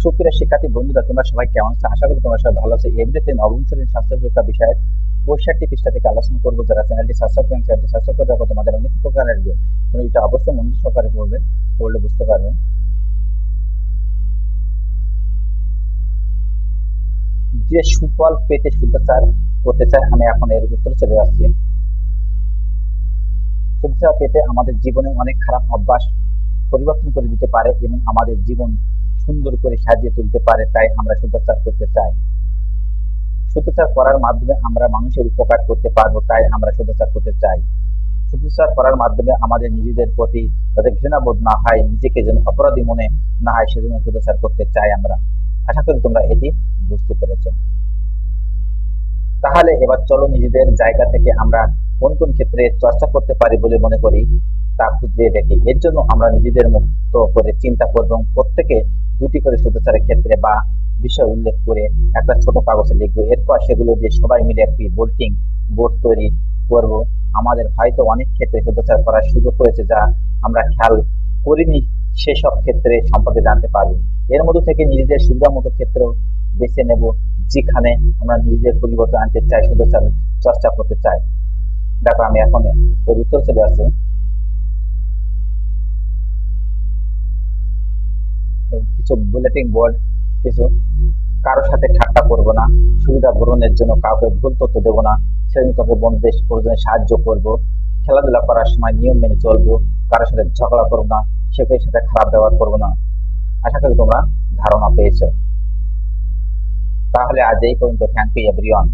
সুপ্রিয় শিক্ষার্থী বন্ধুরা, তোমরা সবাই কেমন আছো? আশা করি তোমরা সবাই ভালো আছো। এভরিথিং নবম শ্রেণীর স্বাস্থ্য সুরক্ষা বিষয়ের 65টি পৃষ্ঠা থেকে আলোচনা করবো। যারা চ্যানেলটি সাবস্ক্রাইব করেন, চ্যানেলটি সাবস্ক্রাইব করে রাখো, তোমাদের অনেক উপকার আসবে। তুমি এটা অবশ্যই মনোযোগ সহকারে পড়লে বুঝতে পারবে। যে সুফল পেতে শুদ্ধাচার করতে চায়, আমি এখন এর উত্তর চলে আসছি। শুদ্ধাচার পেতে আমাদের জীবনে অনেক খারাপ অভ্যাস পরিবর্তন করে দিতে পারে এবং আমাদের জীবন সুন্দর করে সাজিয়ে তুলতে পারে। তাই আমরা শুদ্ধাচার করতে চাই। শুদ্ধাচার করার মাধ্যমে আমরা মানুষের উপকার করতে পারবো, তাই আমরা শুদ্ধাচার করতে চাই। শুদ্ধাচার করার মাধ্যমে আমাদের নিজেদের প্রতি যাতে ঘৃণাবোধ না হয়, নিজেকে যেন অপরাধী মনে না হয়, সেজন্য শুদ্ধাচার করতে চাই আমরা। আশা করি তোমরা এটি বুঝতে পেরেছ। তাহলে এবার চলো নিজেদের জায়গা থেকে আমরা কোন কোন ক্ষেত্রে চর্চা করতে পারি বলে মনে করি তা খুঁজে দেখি। এর জন্য আমরা নিজেদের মতো করে চিন্তা করব এবং প্রত্যেকে দুটি করে শুদ্ধাচারের ক্ষেত্রে বা বিষয় উল্লেখ করে একটা ছোট কাগজে লিখবো। এরপর সেগুলো দিয়ে সবাই মিলে একটি বোর্ড তৈরি করব। আমাদের হয়তো অনেক ক্ষেত্রে শুদ্ধাচার করার সুযোগ হয়েছে যা আমরা খেয়াল করিনি, সেসব ক্ষেত্রে সম্পর্কে জানতে পারবো। এর মধ্যে থেকে নিজেদের সুবিধা মতো ক্ষেত্র বেছে নেব, যেখানে আমরা নিজেদের পরিবর্তন আনতে চাই, শুদ্ধাচার চর্চা করতে চাই। দেখো, আমি এখন এর উত্তর চলে আসছে। কিছু বুলেটিন বোর্ড, কিছু কারোর সাথে ঠাট্টা করব না, সুবিধা গ্রহণের জন্য কাউকে ভুল তথ্য দেবো না, শ্রেণীকক্ষে বন্ধুদের প্রয়োজনে সাহায্য করব, খেলাধুলা করার সময় নিয়ম মেনে চলবো, কারোর সাথে ঝগড়া করবো না, সেকের সাথে খারাপ ব্যবহার করবো না। আশা করি তোমরা ধারণা পেয়েছো। তাহলে আজ এই পর্যন্ত। Thank you everyone.